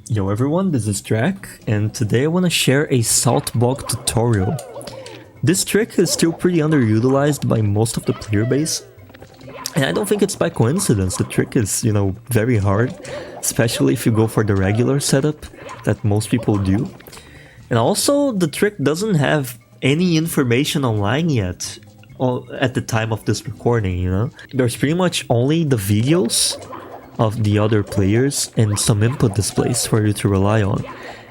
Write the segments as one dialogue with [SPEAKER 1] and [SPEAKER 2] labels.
[SPEAKER 1] Yo everyone, this is Drac, and today I want to share a saltbox tutorial. This trick is still pretty underutilized by most of the player base, and I don't think it's by coincidence. The trick is, very hard, especially if you go for the regular setup that most people do. And also, the trick doesn't have any information online yet at the time of this recording, There's pretty much only the videos of the other players and some input displays for you to rely on.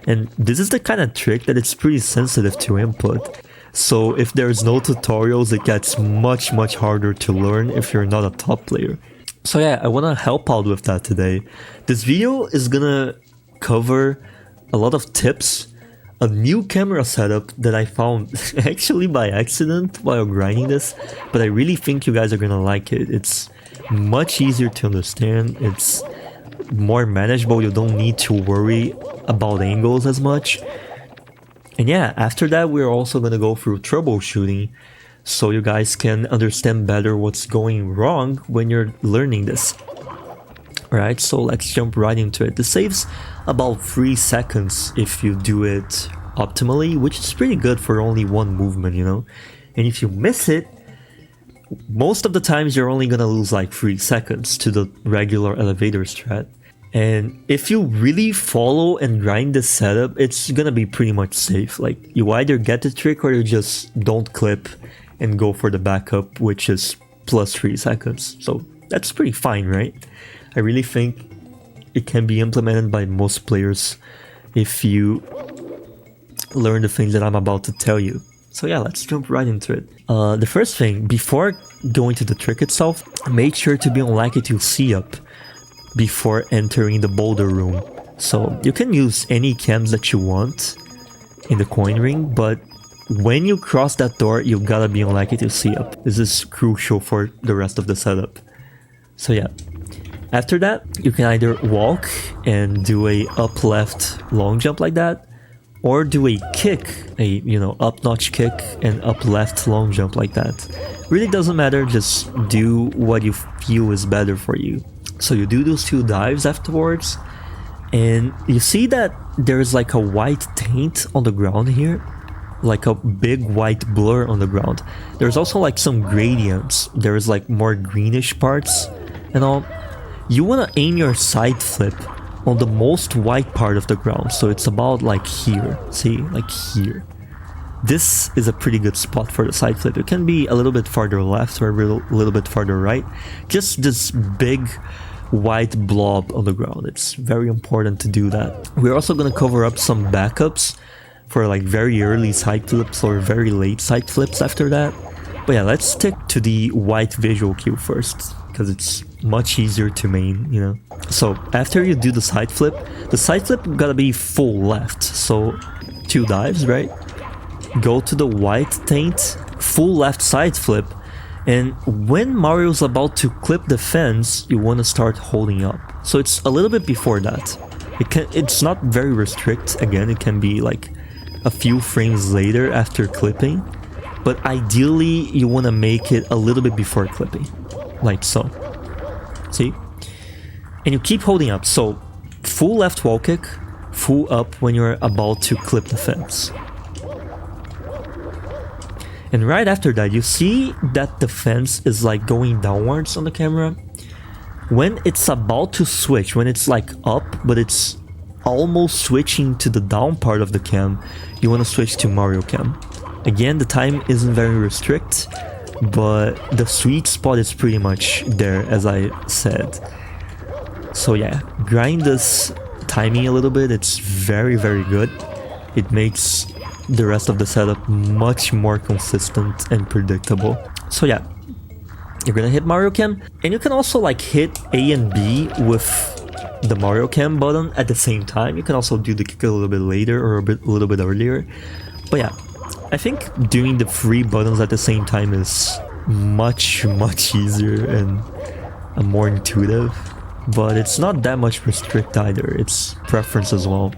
[SPEAKER 1] And this is the kind of trick that it's pretty sensitive to input. So if there's no tutorials, it gets much harder to learn if you're not a top player. So yeah, I want to help out with that today. This video is gonna cover a lot of tips, a new camera setup that I found actually by accident while grinding this, but I really think you guys are gonna like it. It's much easier to understand, it's more manageable, you don't need to worry about angles as much. And yeah, after that we're also gonna go through troubleshooting so you guys can understand better what's going wrong when you're learning this. Alright, so let's jump right into it. This saves about 3 seconds if you do it optimally, which is pretty good for only one movement, And if you miss it, most of the times you're only gonna lose like 3 seconds to the regular elevator strat. And if you really follow and grind this setup, it's gonna be pretty much safe. Like, you either get the trick or you just don't clip and go for the backup, which is plus 3 seconds. So that's pretty fine, right? I really think it can be implemented by most players if you learn the things that I'm about to tell you. So yeah, let's jump right into it. The first thing, before going to the trick itself, make sure to be on Latitude C up before entering the boulder room. So you can use any cams that you want in the coin ring, but when you cross that door, you gotta be on Latitude C up. This is crucial for the rest of the setup. So yeah, after that, you can either walk and do a up left long jump like that, or do a kick, a up notch kick and up left long jump like that. Really doesn't matter, just do what you feel is better for you. So you do those 2 dives afterwards, and you see that there's like a white taint on the ground here, like a big white blur on the ground. There's also like some gradients, there's like more greenish parts and all. You want to aim your side flip on the most white part of the ground, so it's about like here, see, like here. This is a pretty good spot for the side flip. It can be a little bit farther left or a little bit farther right. Just this big white blob on the ground, it's very important to do that. We're also going to cover up some backups for like very early side flips or very late side flips after that. But yeah, let's stick to the white visual cue first, because it's much easier to main, So after you do the side flip gotta be full left. So 2 dives, right? Go to the white taint, full left side flip, and when Mario's about to clip the fence, you want to start holding up. So it's a little bit before that. It's not very restrict. Again, it can be like a few frames later after clipping, but ideally you want to make it a little bit before clipping, like so. See? And you keep holding up. So full left wall kick, full up when you're about to clip the fence. And right after that, you see that the fence is like going downwards on the camera. When it's about to switch, when it's like up, but it's almost switching to the down part of the cam, you want to switch to Mario Cam. Again, the time isn't very restrict, but the sweet spot is pretty much there, as I said. So yeah, grind this timing a little bit, it's very good. It makes the rest of the setup much more consistent and predictable. So yeah, you're gonna hit Mario Cam, and you can also like hit A and B with the Mario Cam button at the same time. You can also do the kick a little bit later or a little bit earlier. But yeah, I think doing the 3 buttons at the same time is much easier and more intuitive, but it's not that much restrict either. It's preference as well.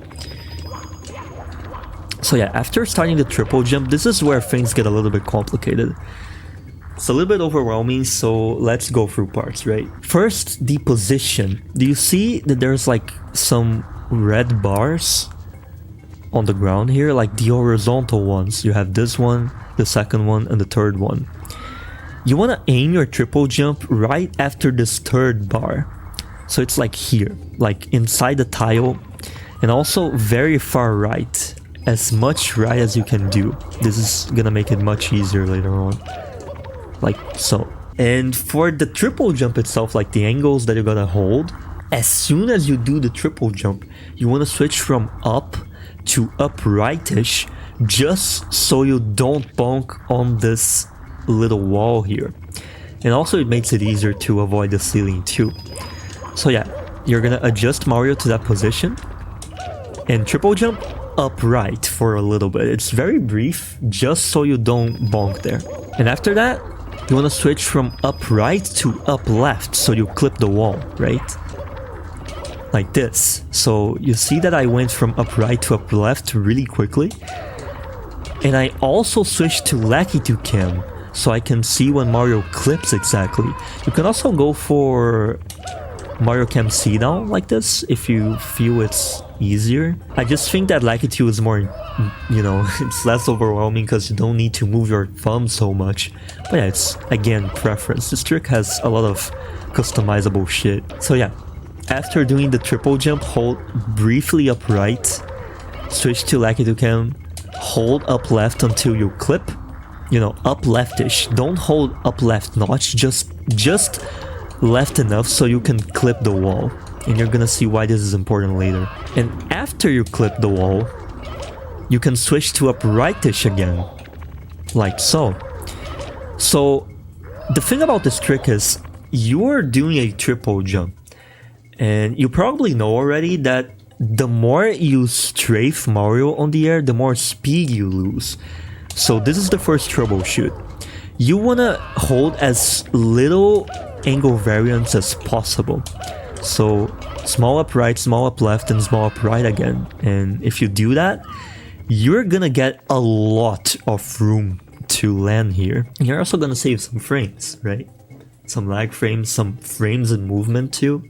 [SPEAKER 1] So yeah, after starting the triple jump, this is where things get a little bit complicated. It's a little bit overwhelming, so let's go through parts, right? First, the position. Do you see that there's like some red bars on the ground here, like the horizontal ones. You have this one, the second one, and the third one. You want to aim your triple jump right after this third bar. So it's like here, like inside the tile, and also very far right, as much right as you can do. This is gonna make it much easier later on, like so. And for the triple jump itself, like the angles that you're gonna hold, as soon as you do the triple jump, you want to switch from up to uprightish, just so you don't bonk on this little wall here. And also it makes it easier to avoid the ceiling too. So yeah, you're gonna adjust Mario to that position and triple jump upright for a little bit. It's very brief, just so you don't bonk there. And after that, you want to switch from upright to up left, so you clip the wall, right? Like this. So you see that I went from upright to up left really quickly. And I also switched to Lackey to Cam, so I can see when Mario clips exactly. You can also go for Mario Cam C down like this if you feel it's easier. I just think that Lackey 2 is more, you know, it's less overwhelming because you don't need to move your thumb so much. But yeah, it's again preference. This trick has a lot of customizable shit. So yeah, after doing the triple jump, hold briefly upright, switch to Lackey to Cam, hold up left until you clip. You know, up leftish. Don't hold up left notch, just left enough so you can clip the wall. And you're gonna see why this is important later. And after you clip the wall, you can switch to uprightish again, like so. So the thing about this trick is you're doing a triple jump, and you probably know already that the more you strafe Mario on the air, the more speed you lose. So this is the first troubleshoot. You wanna hold as little angle variance as possible. So small up right, small up left, and small up right again. And if you do that, you're gonna get a lot of room to land here. And you're also gonna save some frames, right? Some lag frames, some frames in movement too.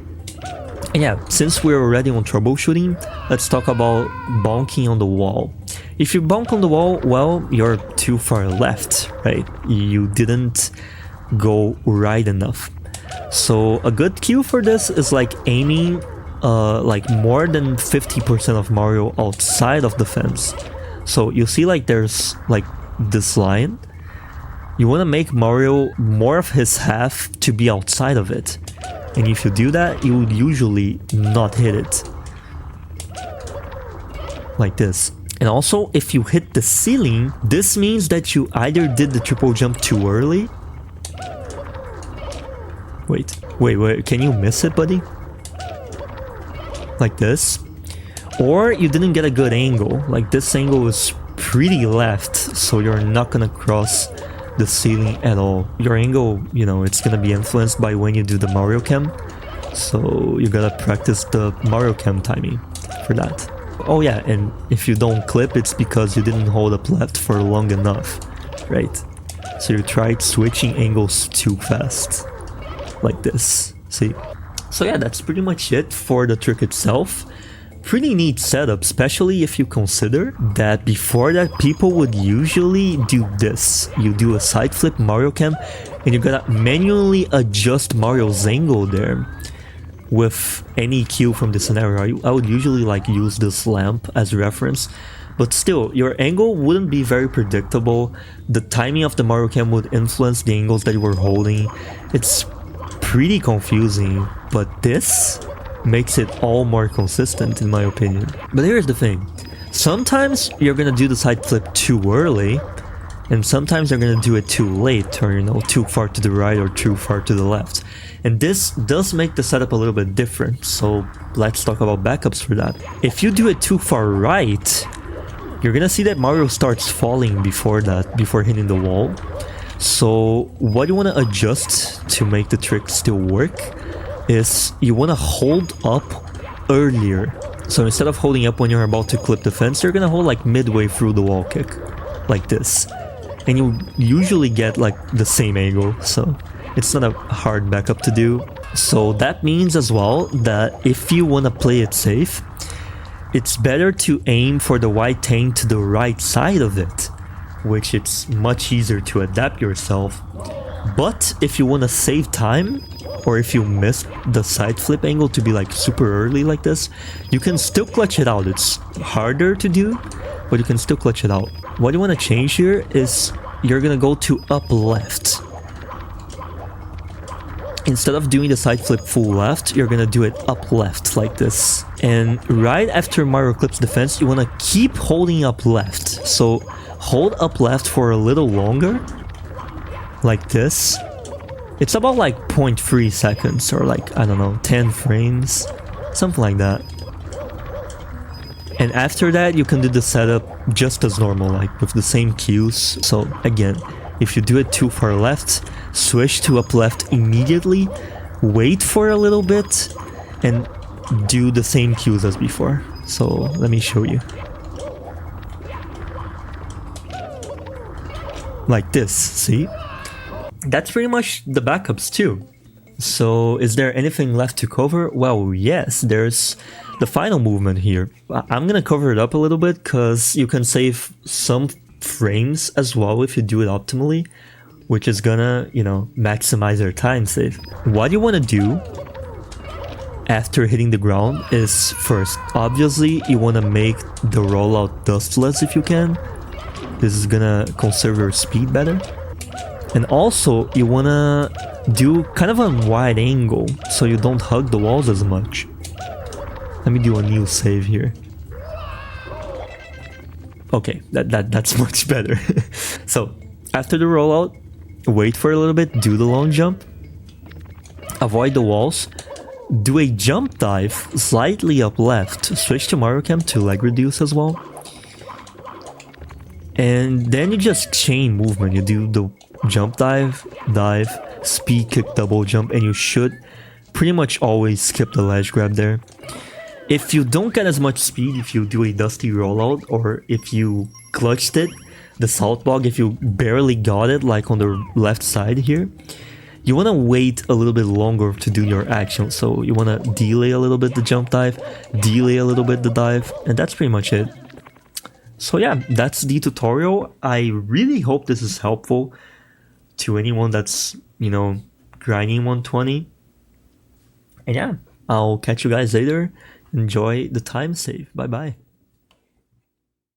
[SPEAKER 1] And yeah, since we're already on troubleshooting, let's talk about bonking on the wall. If you bonk on the wall, well, you're too far left, right? You didn't go right enough. So a good cue for this is like aiming like more than 50% of Mario outside of the fence. So you see like there's like this line. You want to make Mario more of his half to be outside of it. And if you do that, you would usually not hit it. Like this. And also, if you hit the ceiling, this means that you either did the triple jump too early. Wait, can you miss it, buddy? Like this. Or you didn't get a good angle. Like this angle is pretty left, so you're not gonna cross the ceiling at all. Your angle, you know, it's gonna be influenced by when you do the Mario Cam. So you gotta practice the Mario Cam timing for that. Oh yeah, and if you don't clip, it's because you didn't hold up left for long enough, right? So you tried switching angles too fast. Like this, see? So yeah, that's pretty much it for the trick itself. Pretty neat setup, especially if you consider that before that people would usually do this. You do a side flip Mario Cam and you gotta manually adjust Mario's angle there with any cue from the scenario. I would usually like use this lamp as reference, but still your angle wouldn't be very predictable. The timing of the Mario Cam would influence the angles that you were holding. It's pretty confusing, but this makes it all more consistent in my opinion. But here's the thing, sometimes you're gonna do the side flip too early, and sometimes you're gonna do it too late, or you know, too far to the right or too far to the left. And this does make the setup a little bit different, so let's talk about backups for that. If you do it too far right, you're gonna see that Mario starts falling before that, before hitting the wall. So what you want to adjust to make the trick still work is you want to hold up earlier. So instead of holding up when you're about to clip the fence, you're gonna hold like midway through the wall kick, like this. And you usually get like the same angle, so it's not a hard backup to do. So that means as well that if you want to play it safe, it's better to aim for the white tank to the right side of it, which it's much easier to adapt yourself. But if you want to save time, or if you miss the side flip angle to be like super early like this, you can still clutch it out. It's harder to do, but you can still clutch it out. What you want to change here is you're gonna go to up left. Instead of doing the side flip full left, you're gonna do it up left like this. And right after Mario clips defense, you wanna keep holding up left. So hold up left for a little longer, like this. It's about like 0.3 seconds or like, I don't know, 10 frames, something like that. And after that, you can do the setup just as normal, like with the same cues. So again, if you do it too far left, switch to up left immediately, wait for a little bit, and do the same cues as before. So let me show you. Like this, see? That's pretty much the backups too. So is there anything left to cover? Well, yes, there's the final movement here. I'm gonna cover it up a little bit because you can save some frames as well if you do it optimally, which is gonna, you know, maximize your time save. What you want to do after hitting the ground is, first, obviously you want to make the rollout dustless if you can. This is gonna conserve your speed better. And also you want to do kind of a wide angle so you don't hug the walls as much. Let me do a new save here. Okay, that's much better. So after the rollout, wait for a little bit, do the long jump, avoid the walls, do a jump dive slightly up left, switch to Mario Cam to leg reduce as well, and then you just chain movement. You do the jump dive, speed kick, double jump, and you should pretty much always skip the ledge grab there. If you don't get as much speed, if you do a dusty rollout, or if you clutched it, the salt bog, if you barely got it, like on the left side here, you want to wait a little bit longer to do your action. So you want to delay a little bit the jump dive, delay a little bit the dive, and that's pretty much it. So yeah, that's the tutorial. I really hope this is helpful to anyone that's, you know, grinding 120. And yeah, I'll catch you guys later. Enjoy the time save. Bye bye.